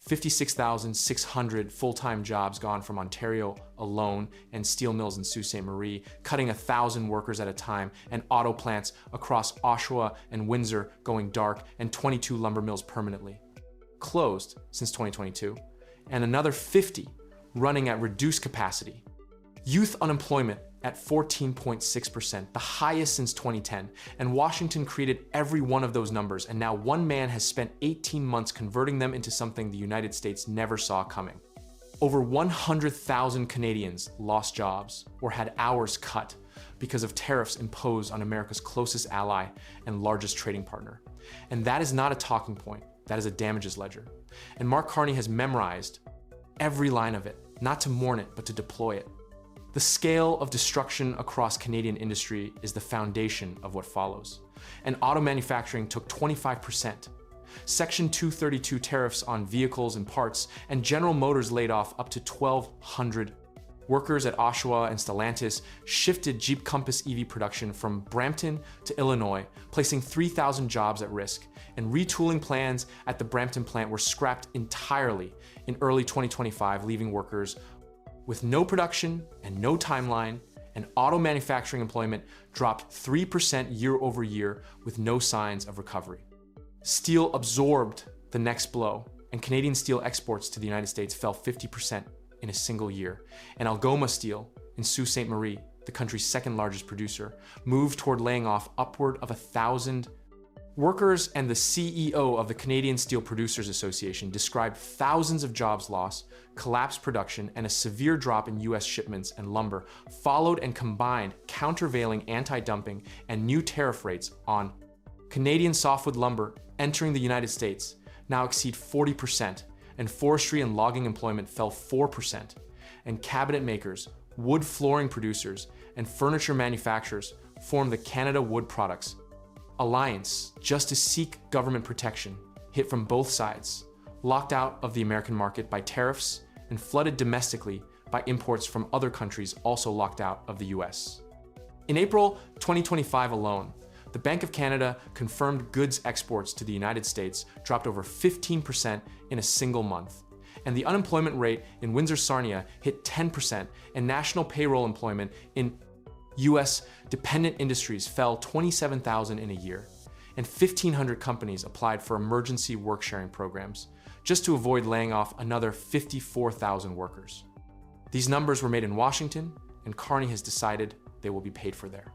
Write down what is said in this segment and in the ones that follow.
56,600 full-time jobs gone from Ontario alone and steel mills in Sault Ste. Marie, cutting 1,000 workers at a time, and auto plants across Oshawa and Windsor going dark, and 22 lumber mills permanently closed since 2022, and another 50 running at reduced capacity. Youth unemployment at 14.6%, the highest since 2010, and Washington created every one of those numbers, and now one man has spent 18 months converting them into something the United States never saw coming. Over 100,000 Canadians lost jobs or had hours cut because of tariffs imposed on America's closest ally and largest trading partner. And that is not a talking point, that is a damages ledger. And Mark Carney has memorized every line of it, not to mourn it, but to deploy it. The scale of destruction across Canadian industry is the foundation of what follows. And auto manufacturing took 25%. Section 232 tariffs on vehicles and parts, and General Motors laid off up to 1,200 workers at Oshawa and Stellantis, shifted Jeep Compass EV production from Brampton to Illinois, placing 3,000 jobs at risk, and retooling plans at the Brampton plant were scrapped entirely in early 2025, leaving workers with no production and no timeline, and auto manufacturing employment dropped 3% year over year with no signs of recovery. Steel absorbed the next blow, and Canadian steel exports to the United States fell 50% in a single year. And Algoma Steel in Sault Ste. Marie, the country's second largest producer, moved toward laying off upward of 1,000 workers, and the CEO of the Canadian Steel Producers Association described thousands of jobs lost, collapsed production, and a severe drop in US shipments and lumber, followed and combined countervailing anti-dumping and new tariff rates on Canadian softwood lumber entering the United States now exceed 40%, and forestry and logging employment fell 4%, and cabinet makers, wood flooring producers, and furniture manufacturers formed the Canada Wood Products Alliance just to seek government protection, hit from both sides, locked out of the American market by tariffs, and flooded domestically by imports from other countries also locked out of the US. In April 2025 alone, the Bank of Canada confirmed goods exports to the United States dropped over 15% in a single month, and the unemployment rate in Windsor-Sarnia hit 10%, and national payroll employment in US dependent industries fell 27,000 in a year, and 1,500 companies applied for emergency work-sharing programs just to avoid laying off another 54,000 workers. These numbers were made in Washington, and Carney has decided they will be paid for there.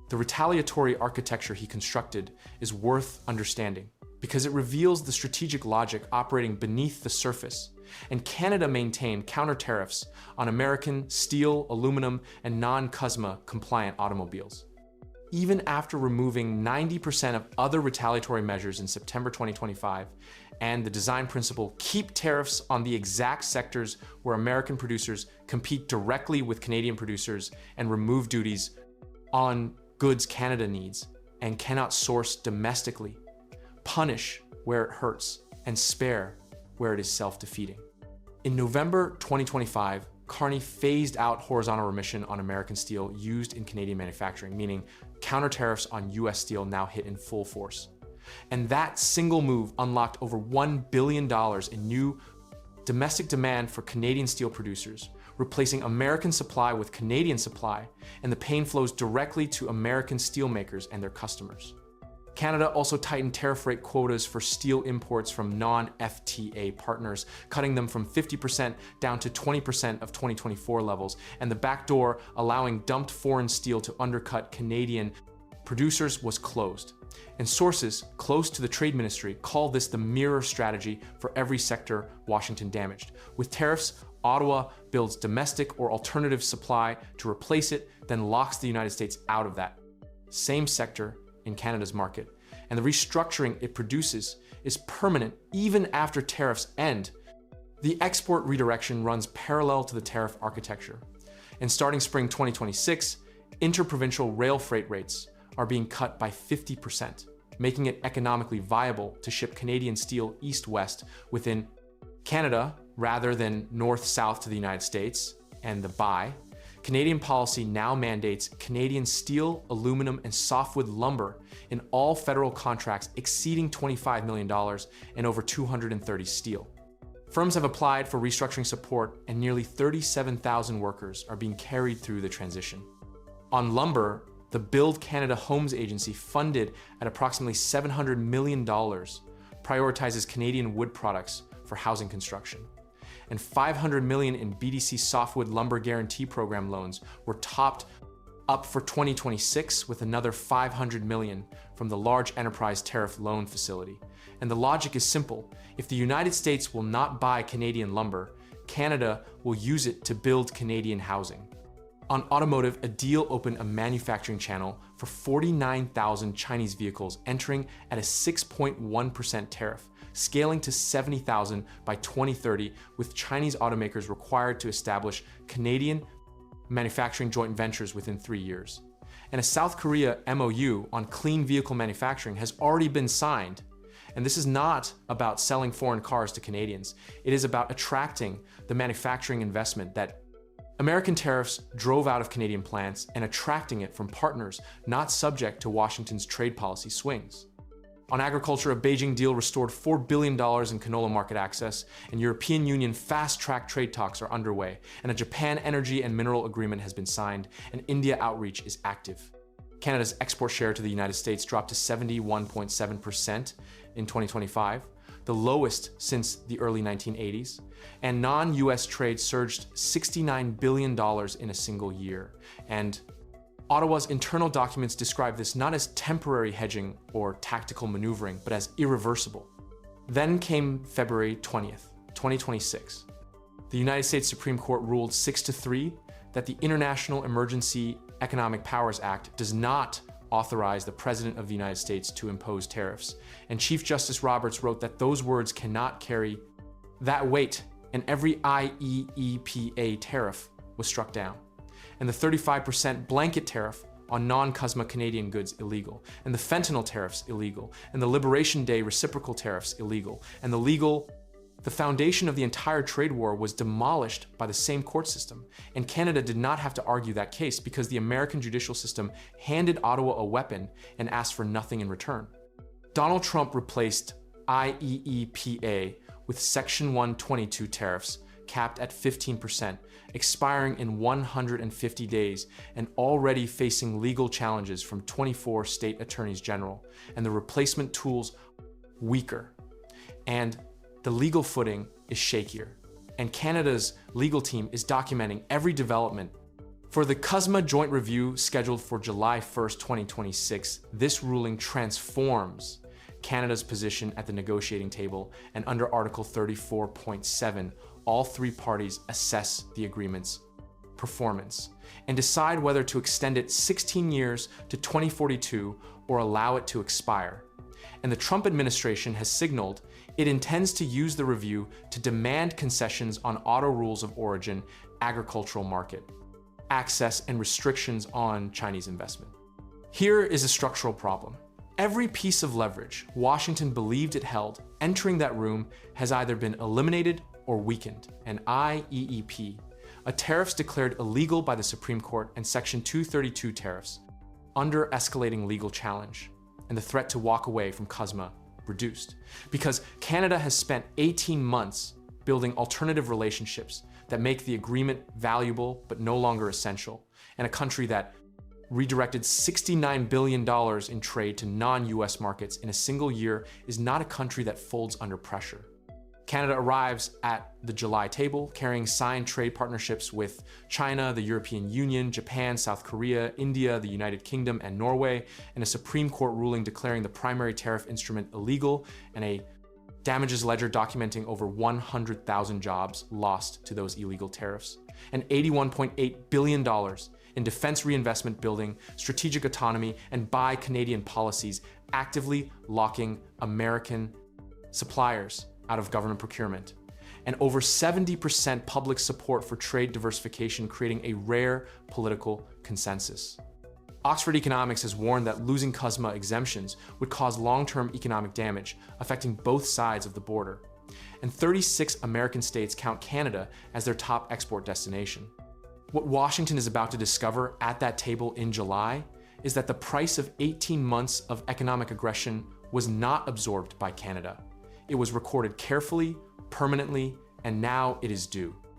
The retaliatory architecture he constructed is worth understanding because it reveals the strategic logic operating beneath the surface, and Canada maintained counter-tariffs on American steel, aluminum, and non-CUSMA compliant automobiles. Even after removing 90% of other retaliatory measures in September 2025, and the design principle, keep tariffs on the exact sectors where American producers compete directly with Canadian producers, and remove duties on goods Canada needs and cannot source domestically, punish where it hurts, and spare where it is self-defeating. In November 2025, Carney phased out horizontal remission on American steel used in Canadian manufacturing, meaning counter-tariffs on US steel now hit in full force. And that single move unlocked over $1 billion in new domestic demand for Canadian steel producers, replacing American supply with Canadian supply, and the pain flows directly to American steelmakers and their customers. Canada also tightened tariff rate quotas for steel imports from non-FTA partners, cutting them from 50% down to 20% of 2024 levels, and the back door allowing dumped foreign steel to undercut Canadian producers was closed. And sources close to the Trade Ministry call this the mirror strategy for every sector Washington damaged. With tariffs, Ottawa builds domestic or alternative supply to replace it, then locks the United States out of that same sector in Canada's market. And the restructuring it produces is permanent even after tariffs end. The export redirection runs parallel to the tariff architecture. And starting spring 2026, interprovincial rail freight rates are being cut by 50%, making it economically viable to ship Canadian steel east-west within Canada rather than north-south to the United States. And the buy, Canadian policy now mandates Canadian steel, aluminum, and softwood lumber in all federal contracts exceeding $25 million and over 230 steel. Firms have applied for restructuring support, and nearly 37,000 workers are being carried through the transition. On lumber, the Build Canada Homes Agency, funded at approximately $700 million, prioritizes Canadian wood products for housing construction. And $500 million in BDC Softwood Lumber Guarantee Program loans were topped up for 2026 with another $500 million from the Large Enterprise Tariff Loan Facility. And the logic is simple. If the United States will not buy Canadian lumber, Canada will use it to build Canadian housing. On automotive, a deal opened a manufacturing channel for 49,000 Chinese vehicles entering at a 6.1% tariff, scaling to 70,000 by 2030, with Chinese automakers required to establish Canadian manufacturing joint ventures within 3 years. And a South Korea MOU on clean vehicle manufacturing has already been signed. And this is not about selling foreign cars to Canadians. It is about attracting the manufacturing investment that American tariffs drove out of Canadian plants and attracting it from partners not subject to Washington's trade policy swings. On agriculture, a Beijing deal restored $4 billion in canola market access, and European Union fast-track trade talks are underway, and a Japan energy and mineral agreement has been signed, and India outreach is active. Canada's export share to the United States dropped to 71.7% in 2025, the lowest since the early 1980s, and non-US trade surged $69 billion in a single year. And Ottawa's internal documents describe this not as temporary hedging or tactical maneuvering, but as irreversible. Then came February 20th, 2026. The United States Supreme Court ruled 6-3 that the International Emergency Economic Powers Act does not authorize the President of the United States to impose tariffs. And Chief Justice Roberts wrote that those words cannot carry that weight, and every IEEPA tariff was struck down. And the 35% blanket tariff on non-CUSMA Canadian goods illegal, and the fentanyl tariffs illegal, and the Liberation Day reciprocal tariffs illegal, and the foundation of the entire trade war was demolished by the same court system. And Canada did not have to argue that case because the American judicial system handed Ottawa a weapon and asked for nothing in return. Donald Trump replaced IEEPA with Section 122 tariffs, capped at 15%, expiring in 150 days, and already facing legal challenges from 24 state attorneys general, and the replacement tools weaker. And the legal footing is shakier. And Canada's legal team is documenting every development. For the CUSMA joint review scheduled for July 1st, 2026, this ruling transforms Canada's position at the negotiating table, and under Article 34.7, all three parties assess the agreement's performance and decide whether to extend it 16 years to 2042 or allow it to expire. And the Trump administration has signaled it intends to use the review to demand concessions on auto rules of origin, agricultural market access, and restrictions on Chinese investment. Here is a structural problem. Every piece of leverage Washington believed it held entering that room has either been eliminated or weakened. And IEEP, a tariffs declared illegal by the Supreme Court, and Section 232 tariffs, under escalating legal challenge, and the threat to walk away from CUSMA reduced. Because Canada has spent 18 months building alternative relationships that make the agreement valuable but no longer essential, and a country that redirected $69 billion in trade to non-US markets in a single year is not a country that folds under pressure. Canada arrives at the July table carrying signed trade partnerships with China, the European Union, Japan, South Korea, India, the United Kingdom, and Norway, and a Supreme Court ruling declaring the primary tariff instrument illegal, and a damages ledger documenting over 100,000 jobs lost to those illegal tariffs, and $81.8 billion in defense reinvestment building, strategic autonomy, and buy Canadian policies actively locking American suppliers out of government procurement, and over 70% public support for trade diversification, creating a rare political consensus. Oxford Economics has warned that losing CUSMA exemptions would cause long-term economic damage, affecting both sides of the border. And 36 American states count Canada as their top export destination. What Washington is about to discover at that table in July is that the price of 18 months of economic aggression was not absorbed by Canada. It was recorded carefully, permanently, and now it is due.